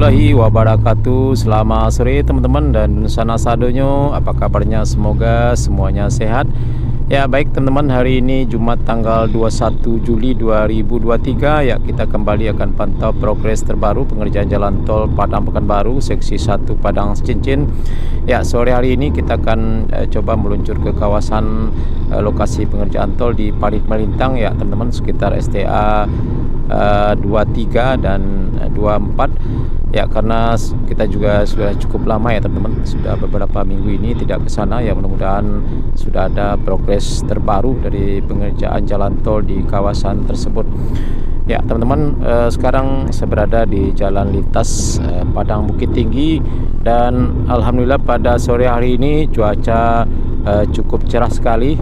warahmatullahi wabarakatuh. Selamat sore teman-teman dan sana sadonyo, apa kabarnya? Semoga semuanya sehat. Ya baik teman-teman, hari ini Jumat tanggal 21 Juli 2023. Ya kita kembali akan pantau progres terbaru pengerjaan jalan tol Padang Pekanbaru seksi 1 Padang Cincin. Ya sore hari ini kita akan coba meluncur ke kawasan lokasi pengerjaan tol di Parit Melintang ya teman-teman, sekitar STA 23 dan 24 ya, karena kita juga sudah cukup lama ya teman-teman, sudah beberapa minggu ini tidak ke sana ya. Mudah-mudahan sudah ada progres terbaru dari pengerjaan jalan tol di kawasan tersebut ya teman-teman. Sekarang saya berada di jalan lintas Padang Bukit Tinggi dan alhamdulillah pada sore hari ini cuaca cukup cerah sekali.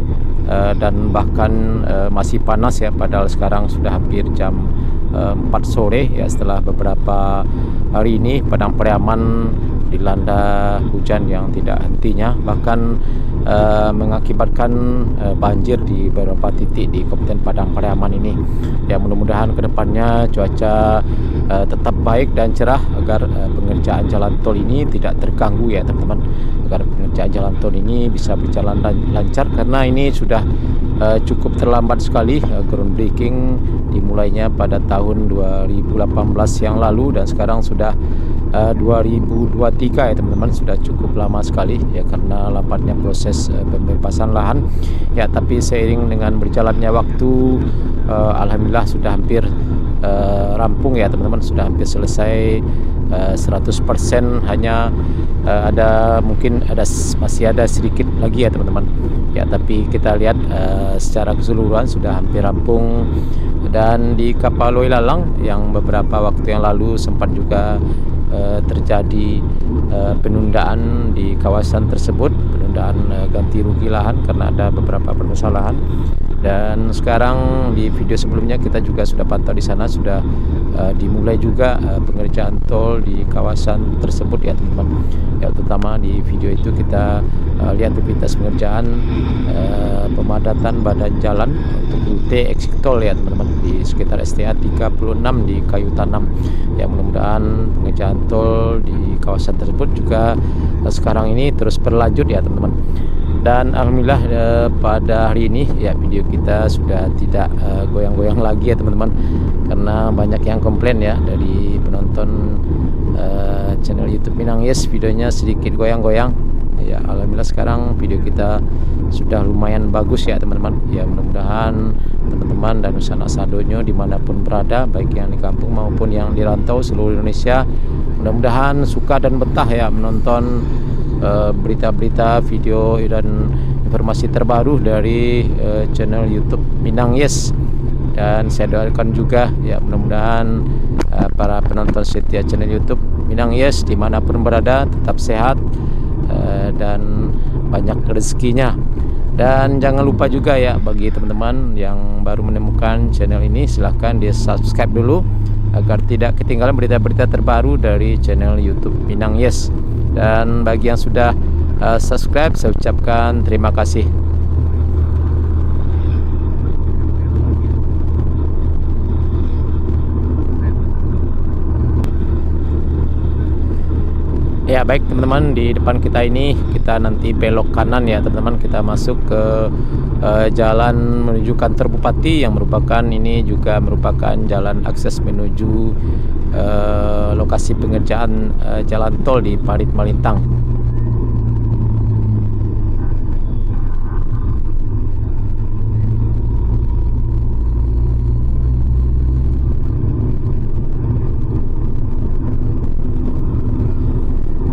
Dan bahkan masih panas ya, padahal sekarang sudah hampir jam 4 sore ya. Setelah beberapa hari ini Padang Pariaman dilanda hujan yang tidak hentinya, bahkan mengakibatkan banjir di beberapa titik di Kabupaten Padang Pariaman ini ya. Mudah-mudahan kedepannya cuaca tetap baik dan cerah agar pengerjaan jalan tol ini tidak terganggu ya teman-teman, agar pengerjaan jalan tol ini bisa berjalan lancar, karena ini sudah cukup terlambat sekali. Groundbreaking dimulainya pada tahun 2018 yang lalu dan sekarang sudah 2023 ya teman-teman, sudah cukup lama sekali ya karena lambatnya proses pembebasan lahan ya. Tapi seiring dengan berjalannya waktu, alhamdulillah sudah hampir rampung ya teman-teman, sudah hampir selesai 100%. Hanya masih ada sedikit lagi ya teman-teman ya, tapi kita lihat secara keseluruhan sudah hampir rampung. Dan di Kapaloi Lalang yang beberapa waktu yang lalu sempat juga terjadi penundaan di kawasan tersebut, penundaan ganti rugi lahan karena ada beberapa permasalahan. Dan sekarang di video sebelumnya kita juga sudah pantau di sana, sudah dimulai juga pengerjaan tol di kawasan tersebut ya teman-teman ya. Terutama di video itu kita lihat aktivitas pengerjaan pemadatan badan jalan untuk rute exit tol ya teman-teman di sekitar STA 36 di Kayu Tanam ya. Mudah-mudahan pengerjaan tol di kawasan tersebut juga sekarang ini terus berlanjut ya teman-teman. Dan alhamdulillah pada hari ini ya video kita sudah tidak goyang-goyang lagi ya teman-teman, karena banyak yang komplain ya dari penonton channel YouTube Minang Yes, videonya sedikit goyang-goyang ya. Alhamdulillah sekarang video kita sudah lumayan bagus ya teman-teman ya. Mudah-mudahan teman-teman dan sanak sadonyo dimanapun berada, baik yang di kampung maupun yang di rantau seluruh Indonesia, mudah-mudahan suka dan betah ya menonton berita-berita, video dan informasi terbaru dari channel YouTube Minang Yes. Dan saya doakan juga ya, mudah-mudahan para penonton setia channel YouTube Minang Yes dimanapun berada tetap sehat dan banyak rezekinya. Dan jangan lupa juga ya, bagi teman-teman yang baru menemukan channel ini, silahkan di subscribe dulu agar tidak ketinggalan berita-berita terbaru dari channel YouTube Minang Yes. Dan bagi yang sudah subscribe, saya ucapkan terima kasih. Ya baik teman-teman, di depan kita ini kita nanti belok kanan ya teman-teman, kita masuk ke jalan menuju kantor bupati yang merupakan jalan akses menuju lokasi pengerjaan jalan tol di Parit Melintang.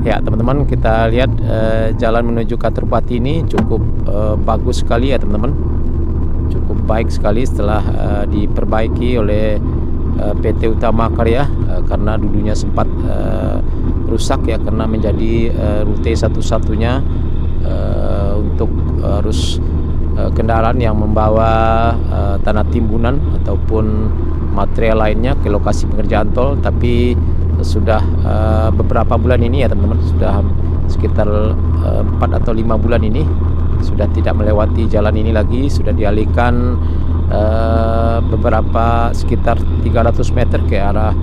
Ya teman-teman, kita lihat jalan menuju kantor bupati ini cukup bagus sekali ya teman-teman, cukup baik sekali setelah diperbaiki oleh PT Utama Karya karena dulunya sempat rusak ya, karena menjadi rute satu-satunya untuk arus kendaraan yang membawa tanah timbunan ataupun material lainnya ke lokasi pengerjaan tol. Tapi sudah beberapa bulan ini ya teman-teman, sudah sekitar 4 atau 5 bulan ini sudah tidak melewati jalan ini lagi, sudah dialihkan beberapa sekitar 300 meter ke arah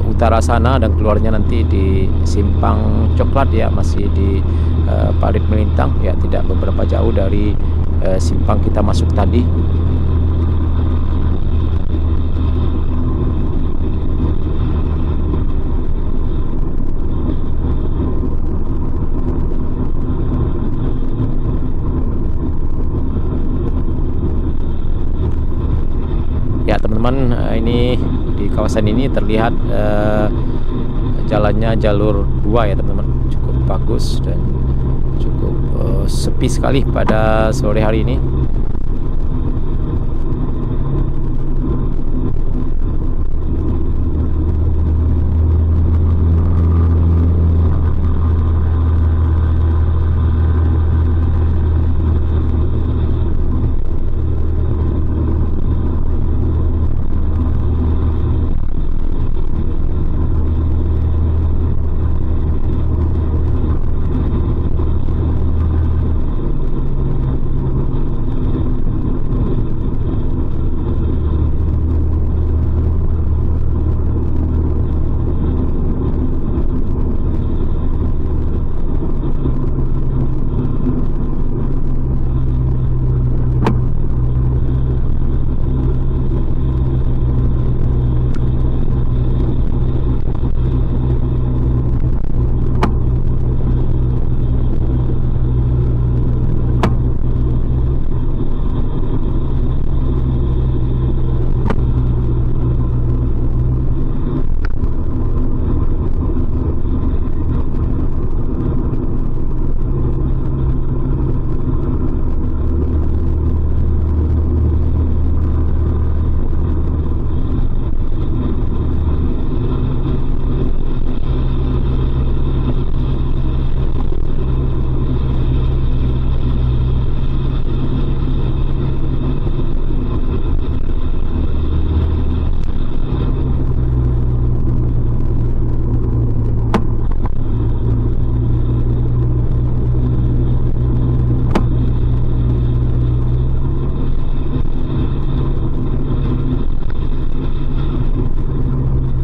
utara sana dan keluarnya nanti di Simpang Coklat ya, masih di Parit Melintang ya, tidak beberapa jauh dari simpang kita masuk tadi. Ya teman-teman, ini di kawasan ini terlihat jalannya jalur 2 ya teman-teman, cukup bagus dan cukup sepi sekali pada sore hari ini.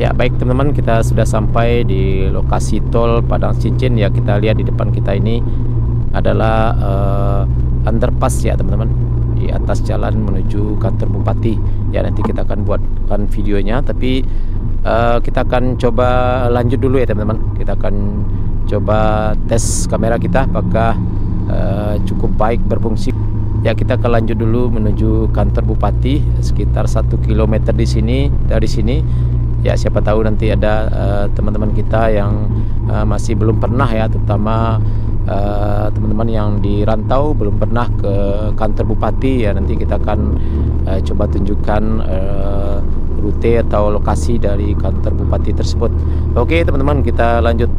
Ya baik teman-teman, kita sudah sampai di lokasi tol Padang Cincin ya. Kita lihat di depan kita ini adalah underpass ya teman-teman, di atas jalan menuju kantor bupati ya. Nanti kita akan buatkan videonya, tapi kita akan coba lanjut dulu ya teman-teman. Kita akan coba tes kamera kita apakah cukup baik berfungsi. Ya kita akan lanjut dulu menuju kantor bupati, sekitar 1 km di sini, dari sini. Ya siapa tahu nanti ada teman-teman kita yang masih belum pernah ya, terutama teman-teman yang di rantau belum pernah ke kantor bupati ya. Nanti kita akan coba tunjukkan rute atau lokasi dari kantor bupati tersebut. Oke teman-teman, kita lanjut.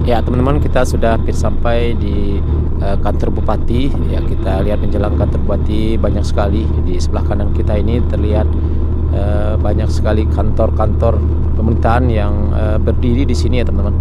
Ya teman-teman, kita sudah hampir sampai di kantor bupati ya. Kita lihat menjelang kantor bupati banyak sekali. Di sebelah kanan kita ini terlihat banyak sekali kantor-kantor pemerintahan yang berdiri di sini ya teman-teman.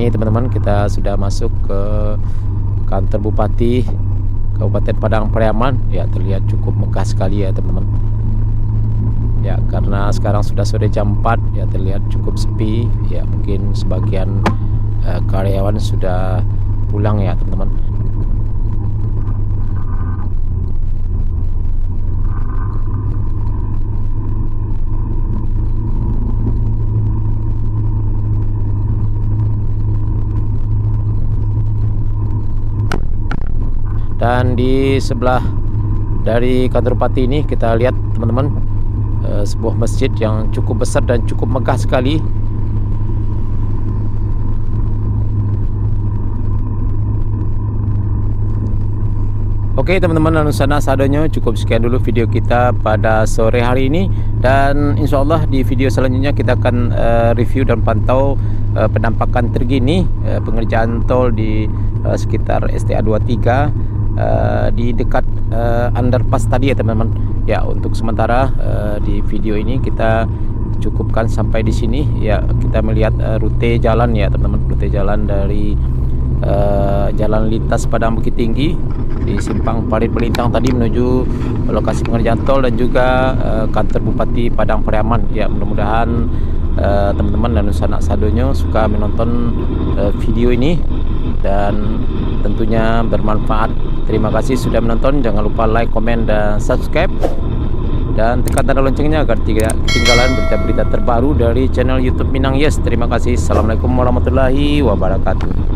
ini teman-teman, kita sudah masuk ke kantor Bupati Kabupaten Padang Pariaman. Ya, terlihat cukup megah sekali ya teman-teman. Ya, karena sekarang sudah sore jam 4, ya terlihat cukup sepi. Ya, mungkin sebagian karyawan sudah pulang ya teman-teman. Dan di sebelah dari kantor bupati ini kita lihat teman-teman, sebuah masjid yang cukup besar dan cukup megah sekali. Oke teman-teman, lalu sana sadonyo, cukup sekian dulu video kita pada sore hari ini, dan insya Allah di video selanjutnya kita akan review dan pantau penampakan terkini pengerjaan tol di sekitar STA 23 di dekat underpass tadi ya teman-teman. Ya, untuk sementara di video ini kita cukupkan sampai di sini. Ya, kita melihat rute jalan ya teman-teman, rute jalan dari jalan lintas Padang Bukit Tinggi di simpang Parit Belintang tadi menuju lokasi pengerjaan tol dan juga kantor Bupati Padang Pariaman. Ya, mudah-mudahan teman-teman dan sanak sadonyo suka menonton video ini dan tentunya bermanfaat. Terima kasih sudah menonton. Jangan lupa like, komen, dan subscribe, dan tekan tanda loncengnya agar tidak ketinggalan berita-berita terbaru dari channel YouTube Minang Yes. Terima kasih. Assalamualaikum warahmatullahi wabarakatuh.